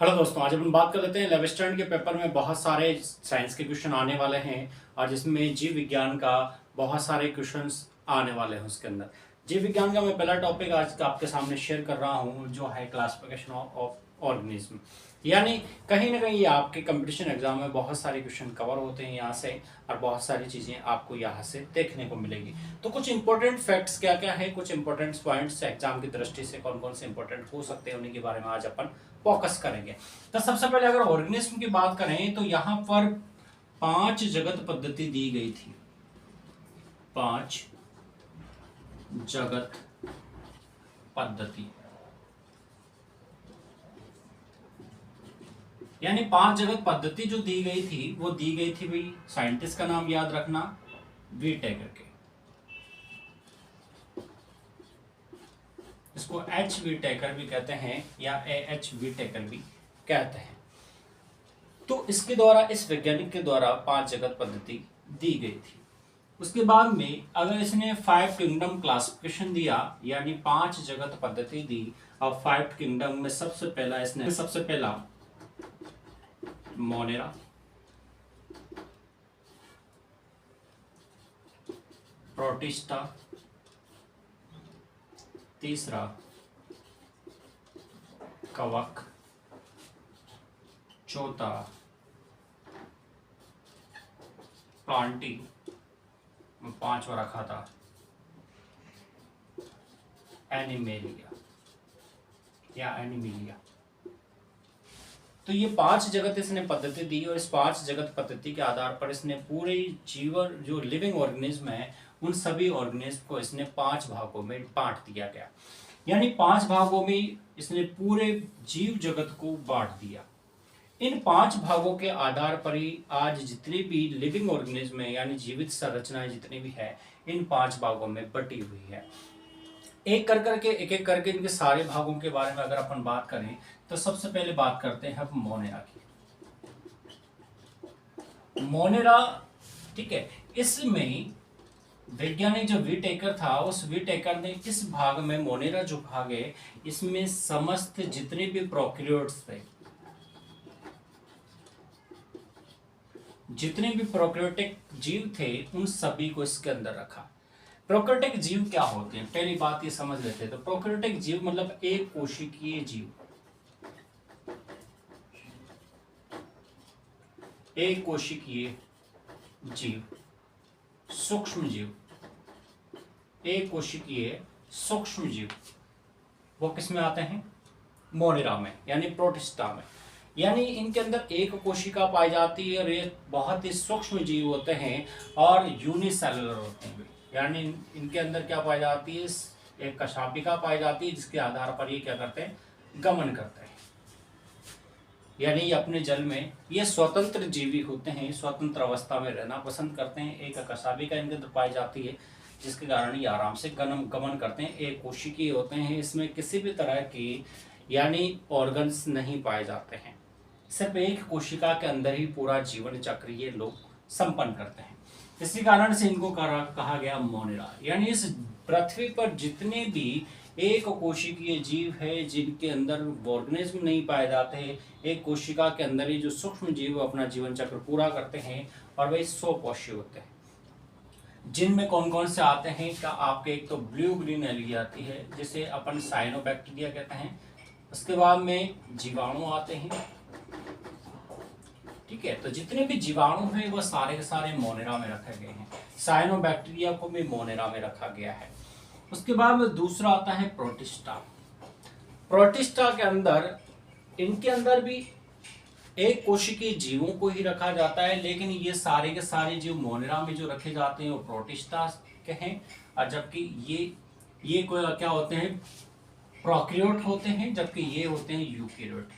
Hello दोस्तों, आज अपन बात कर लेते हैं 11th स्टैंडर्ड के पेपर में बहुत सारे साइंस के क्वेश्चन आने वाले हैं और जिसमें जीव विज्ञान का बहुत सारे क्वेश्चंस आने वाले हैं। उसके अंदर जीव विज्ञान का मैं पहला टॉपिक आज का आपके सामने शेयर कर रहा हूं जो है क्लासिफिकेशन ऑफ ऑर्गेनिज्म। यानी कहीं ना कहीं ये आपके कंपटीशन एग्जाम में बहुत सारे क्वेश्चन कवर होते हैं यहाँ से और बहुत सारी चीज़ें आपको यहाँ से देखने को मिलेगी। तो कुछ इंपॉर्टेंट फैक्ट्स क्या क्या है, कुछ इंपॉर्टेंट पॉइंट्स एग्जाम की दृष्टि से कौन कौन से इंपॉर्टेंट हो सकते हैं उन्हीं के बारे में आज अपन फोकस करेंगे। तो सबसे पहले अगर ऑर्गेनिज्म की बात करें तो यहां पर 5 जगत पद्धति दी गई थी। 5 जगत पद्धति यानी 5 जगत पद्धति जो दी गई थी वो दी गई थी भाई, साइंटिस्ट का नाम याद रखना, वीटेकर के। इसको एच वीटेकर भी कहते हैं या ए एच वीटेकर भी कहते हैं। तो इसके द्वारा, इस वैज्ञानिक के द्वारा 5 जगत पद्धति दी गई थी। उसके बाद में अगर इसने 5 किंगडम क्लासिफिकेशन दिया यानी 5 जगत पद्धति दी और 5 किंगडम में सबसे पहला मोनेरा, प्रोटिस्टा, तीसरा कवक, चौथा प्लांटी, 5वां रखा था एनिमेलिया या एनिमिलिया। तो ये 5 जगत इसने पद्धति दी और इस 5 जगत पद्धति के आधार पर इसने पूरे जीवन जो लिविंग ऑर्गेनिज्म है उन सभी ऑर्गेनिज्म को इसने 5 भागों में बांट दिया गया। यानी 5 भागों में इसने पूरे जीव जगत को बांट दिया। इन 5 भागों के आधार पर ही आज जितनी भी लिविंग ऑर्गेनिज्म है यानी जीवित संरचनाएं जितनी भी है इन 5 भागों में बटी हुई है। एक एक करके इनके सारे भागों के बारे में अगर अपन बात करें तो सबसे पहले बात करते हैं हम मोनेरा की। मोनेरा, ठीक है, इसमें वैज्ञानिक जो वीटेकर था उस वीटेकर ने इस भाग में, मोनेरा जो भाग है इसमें समस्त जितने भी प्रोकैरियोट्स थे, जितने भी प्रोकैरियोटिक जीव थे उन सभी को इसके अंदर रखा। प्रोकैरियोटिक जीव क्या होते हैं, पहली बात ये समझ लेते हैं। तो प्रोकैरियोटिक जीव मतलब एक कोशिकीय जीव, एक कोशिकीय जीव, सूक्ष्म जीव, एक कोशिकीय सूक्ष्म जीव, वो किस में आते हैं, मोनेरा में यानी प्रोटिस्टा में। यानी इनके अंदर एक कोशिका पाई जाती है और ये बहुत ही सूक्ष्म जीव होते हैं और यूनिसेलुलर होते हैं। यानी इनके अंदर क्या पाई जाती है, एक कशापिका पाई जाती है जिसके आधार पर ये क्या करते हैं, गमन करते हैं। यानी ये अपने जल में ये स्वतंत्र जीवी होते हैं, स्वतंत्र अवस्था में रहना पसंद करते हैं। एक कशापिका इनके अंदर पाई जाती है जिसके कारण ये आराम से गमन करते हैं। एक कोशिकीय होते हैं, इसमें किसी भी तरह की यानी ऑर्गन्स नहीं पाए जाते हैं। सिर्फ एक कोशिका के अंदर ही पूरा जीवन चक्र ये लोग संपन्न करते हैं। इसी कारण से इनको कहा गया मोनेरा। यानी इस पृथ्वी पर जितने भी एक कोशिकीय जीव है जिनके अंदर ऑर्गेनिज्म नहीं पाए जाते, एक कोशिका के अंदर ही जो सूक्ष्म जीव अपना जीवन चक्र पूरा करते हैं और वही 100 कोशीय होते हैं। जिनमें कौन कौन से आते हैं क्या, आपके एक तो ब्लू ग्रीन एल्गी आती है जिसे अपन साइनोबैक्टीरिया कहते हैं। उसके बाद में जीवाणु आते हैं, ठीक है। तो जितने भी जीवाणु हैं वो सारे के सारे मोनेरा में रखे गए हैं। साइनोबैक्टीरिया को भी मोनेरा में रखा गया है। उसके बाद में दूसरा आता है प्रोटिस्टा। प्रोटिस्टा के अंदर, इनके अंदर भी एक कोशिकीय जीवों को ही रखा जाता है, लेकिन ये सारे के सारे जीव मोनेरा में जो रखे जाते हैं वो प्रोटिस्टा के हैं। और जबकि ये क्या होते हैं, प्रोकैरियोट होते हैं, जबकि ये होते हैं यूकैरियोट।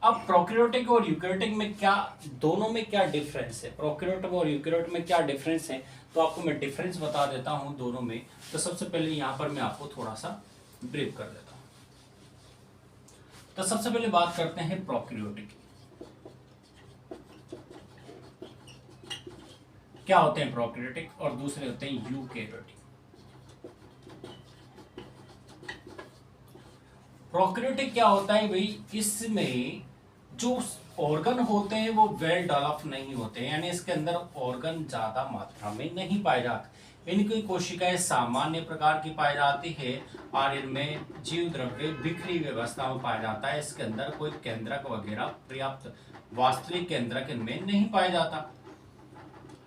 अब प्रोकैरियोटिक और यूकैरियोटिक में क्या, दोनों में क्या डिफरेंस है, प्रोकैरियोटिक और यूकैरियोट में क्या डिफरेंस है, तो आपको मैं डिफरेंस बता देता हूं दोनों में। तो सबसे पहले यहां पर मैं आपको थोड़ा सा ब्रीफ कर देता हूं। तो सबसे पहले बात करते हैं प्रोकैरियोटिक। क्या होते हैं प्रोकैरियोटिक और दूसरे होते हैं यूकैरियोटिक। प्रोकैरियोटिक क्या होता है भाई, इसमें जो ऑर्गन होते हैं वो वेल डेवलप नहीं होते, यानी इसके अंदर ऑर्गन ज्यादा मात्रा में नहीं पाए जाते। इनकी कोशिकाएं सामान्य प्रकार की पाई जाती है और इनमें जीव द्रव्य बिखरी व्यवस्था में पाया जाता है। इसके अंदर कोई केंद्रक वगैरह पर्याप्त वास्तविक केंद्रक इनमें नहीं पाया जाता।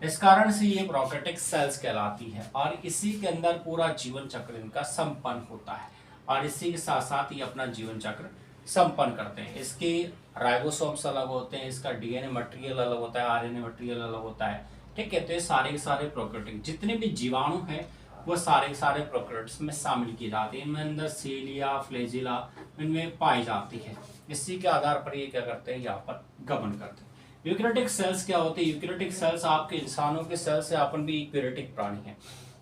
इस कारण से ये प्रोकैरियोटिक सेल्स कहलाती है और इसी के अंदर पूरा जीवन चक्र इनका संपन्न होता है और इसी के साथ साथ ये अपना जीवन चक्र संपन्न करते हैं। इसके राइबोसोम्स अलग होते हैं, इसका डीएनए मटेरियल अलग होता है, आरएनए मटेरियल अलग होता है। ठीक है, तो ये सारे के सारे प्रोकैरियोटिक जितने भी जीवाणु हैं वो सारे के सारे प्रोकैरियोट्स में शामिल किए जाते हैं। इनमें अंदर सीलिया फ्लैजिला इनमें पाई जाती है। इसी के आधार पर ये क्या करते हैं, यहाँ पर गमन करते हैं। यूकैरियोटिक सेल्स क्या होते हैं, यूकैरियोटिक सेल्स आपके इंसानों के सेल्स से अपन भी यूकैरियोटिक प्राणी हैं,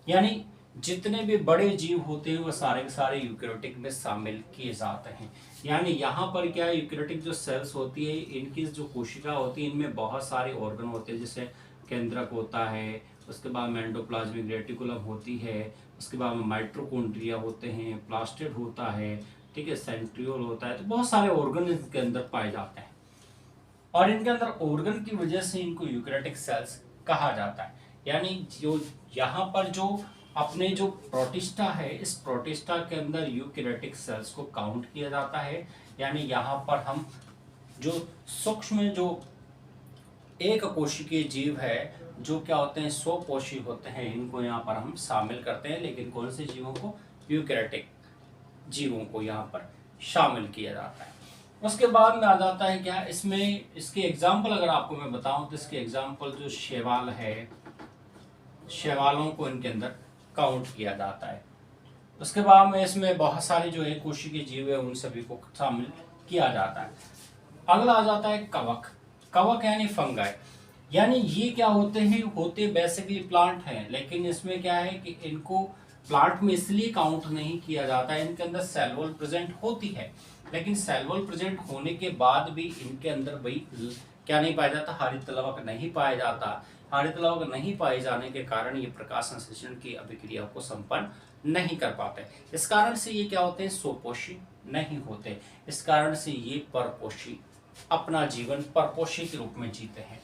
यानी जितने भी बड़े जीव होते हैं वो सारे के सारे यूकैरियोटिक में शामिल किए जाते हैं। यानी यहाँ पर क्या है, यूकैरियोटिक जो सेल्स होती है इनकी जो कोशिका होती है इनमें बहुत सारे ऑर्गन होते हैं, जैसे केंद्रक होता है, उसके बाद में एंडोप्लाज्मिक रेटिकुलम होती है, उसके बाद में माइटोकॉन्ड्रिया होते हैं, प्लास्टिड होता है, ठीक है, सेंट्रियोल होता है। तो बहुत सारे ऑर्गन इसके अंदर पाए जाते हैं और इनके अंदर ऑर्गन की वजह से इनको यूकैरियोटिक सेल्स कहा जाता है। यानी जो यहाँ पर जो अपने जो प्रोटिस्टा है, इस प्रोटिस्टा के अंदर यूकैरियोटिक सेल्स को काउंट किया जाता है। यानी यहाँ पर हम जो सूक्ष्म जो एक कोशिकीय जीव है जो क्या होते हैं, स्वपोषी होते हैं, इनको यहाँ पर हम शामिल करते हैं। लेकिन कौन से जीवों को, यूकैरियोटिक जीवों को यहाँ पर शामिल किया जाता है। उसके बाद में आ जाता है क्या, इसमें इसके एग्जाम्पल अगर आपको मैं बताऊं तो इसके एग्जाम्पल जो शैवाल है, शैवालों को इनके अंदर काउंट किया जाता है। उसके बाद में इसमें बहुत सारे जो एक कोशिकीय जीव है उन सभी को शामिल किया जाता है। अगला आ जाता है कवक। कवक यानी फंगाई, यानी ये क्या होते हैं, होते बेसिकली प्लांट हैं, लेकिन इसमें क्या है कि इनको प्लांट में इसलिए काउंट नहीं किया जाता है, इनके अंदर सेल वॉल प्रेजेंट होती है, लेकिन सेल वॉल प्रेजेंट होने के बाद भी इनके अंदर भाई क्या नहीं पाया जाता, हरित लवक नहीं पाया जाता। हरित लवक नहीं पाए जाने के कारण ये प्रकाश संश्लेषण की अभिक्रिया को संपन्न नहीं कर पाते। इस कारण से ये क्या होते हैं, स्वपोषी नहीं होते। इस कारण से ये परपोषी अपना जीवन परपोषी के रूप में जीते हैं।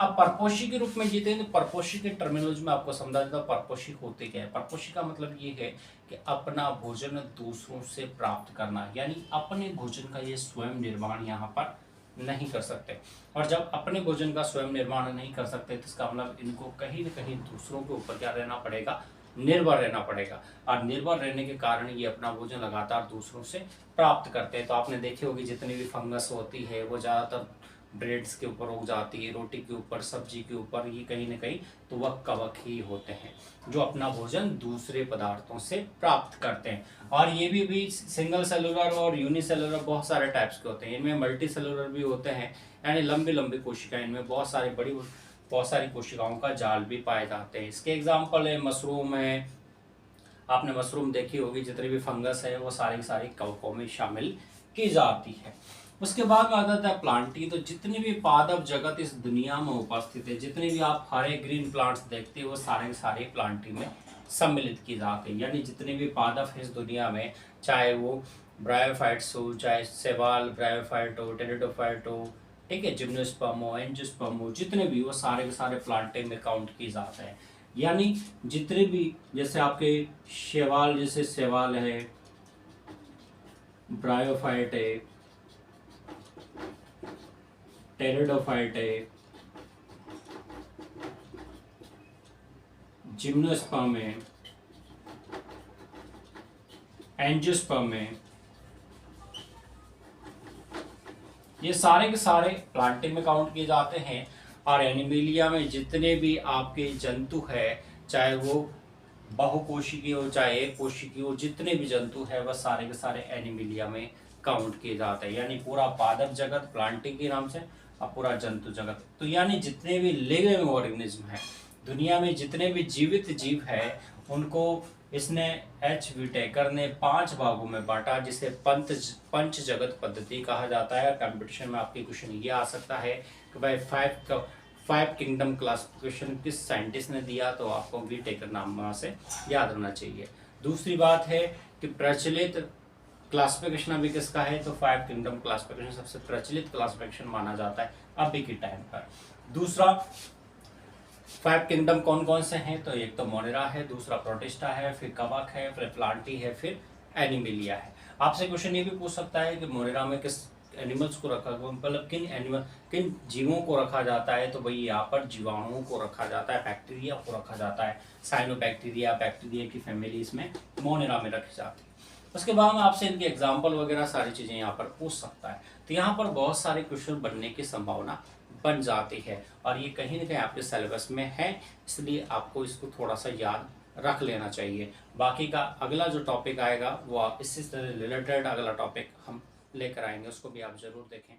अब परपोषी के रूप में जीते हैं तो परपोषी के टर्मिनोलॉजी में आपको समझा देता हूं परपोषी होते क्या है। परपोषी का मतलब ये है कि अपना भोजन दूसरों से प्राप्त करना, यानी अपने भोजन का ये स्वयं निर्माण यहाँ पर नहीं कर सकते। और जब अपने भोजन का स्वयं निर्माण नहीं कर सकते तो इसका मतलब इनको कहीं न कहीं दूसरों के ऊपर क्या रहना पड़ेगा, निर्भर रहना पड़ेगा। और निर्भर रहने के कारण ये अपना भोजन लगातार दूसरों से प्राप्त करते हैं। तो आपने देखी होगी जितनी भी फंगस होती है वो ज़्यादातर ब्रेड्स के ऊपर उग जाती है, रोटी के ऊपर, सब्जी के ऊपर, ये कहीं ना कहीं तो वह कवक ही होते हैं जो अपना भोजन दूसरे पदार्थों से प्राप्त करते हैं। और ये भी सिंगल सेलुलर और यूनिसेलुलर बहुत सारे टाइप्स के होते हैं। इनमें मल्टी सेलुलर भी होते हैं, यानी लंबी लंबी कोशिकाएं, इनमें बहुत सारी कोशिकाओं का जाल भी पाए जाते हैं। इसके एग्जाम्पल है मशरूम है, आपने मशरूम देखी होगी, जितनी भी फंगस है वो सारी सारी कवकों में शामिल की जाती है। उसके बाद में आ जाता है प्लांटी। तो जितनी भी पादप जगत इस दुनिया में उपस्थित है, जितने भी आप हरे ग्रीन प्लांट्स देखते हैं वो सारे सारे प्लांटी में सम्मिलित किए जाते हैं। यानी जितने भी पादप है इस दुनिया में, चाहे वो ब्रायोफाइट्स हो, चाहे सेवाल ब्रायोफाइट हो, टेरिडोफाइट हो, ठीक है, जिम्नोस्पर्म हो, एंजियोस्पर्म हो, जितने भी वो सारे के सारे प्लांटे में काउंट किए जाते हैं। यानी जितने भी, जैसे आपके शैवाल, जैसे शैवाल है, ब्रायोफाइट है, टेरिडोफाइट है, जिम्नोस्पर्म है, एंजियोस्पर्म है, ये सारे के सारे प्लांटे में काउंट किए जाते हैं। और एनिमेलिया में जितने भी आपके जंतु है, चाहे वो बहुकोशिकीय हो चाहे एक कोशिकीय हो, जितने भी जंतु है वह सारे के सारे एनिमेलिया में काउंट किए जाते हैं। यानी पूरा पादप जगत प्लांटी के नाम से और पूरा जंतु जगत। तो यानी जितने भी लिविंग ऑर्गेनिज्म है दुनिया में, जितने भी जीवित जीव है, उनको इसने एच विटेकर ने 5 भागों में बांटा, जिसे पंच जगत पद्धति कहा जाता है। कंपटीशन में आपके क्वेश्चन ये आ सकता है कि भाई 5 किंगडम क्लासिफिकेशन किस साइंटिस्ट ने दिया, तो आपको विटेकर नाम से याद होना चाहिए। दूसरी बात है कि प्रचलित क्लासिफिकेशन अभी किसका है, तो 5 किंगडम क्लासिफिकेशन सबसे प्रचलित क्लासिफिकेशन माना जाता है अभी के टाइम पर। दूसरा 5 किंगडम कौन कौन से हैं, तो एक तो मोनेरा है, दूसरा प्रोटिस्टा है, फिर कवक है, फिर प्लांटी है, फिर एनिमिलिया है। आपसे क्वेश्चन ये भी पूछ सकता है कि मोनेरा में किस एनिमल्स को रखा, मतलब किन जीवों को रखा जाता है, तो भाई यहाँ पर जीवाणुओं को रखा जाता है, बैक्टीरिया को रखा जाता है, साइनोबैक्टीरिया, बैक्टीरिया की फैमिली इसमें मोनेरा में रखी जाती है। उसके बाद में आपसे इनके एग्जाम्पल वगैरह सारी चीज़ें यहाँ पर पूछ सकता है। तो यहाँ पर बहुत सारे क्वेश्चन बनने की संभावना बन जाती है और ये कहीं ना कहीं आपके सिलेबस में है, इसलिए आपको इसको थोड़ा सा याद रख लेना चाहिए। बाकी का अगला जो टॉपिक आएगा वो इससे रिलेटेड अगला टॉपिक हम लेकर आएंगे, उसको भी आप ज़रूर देखें।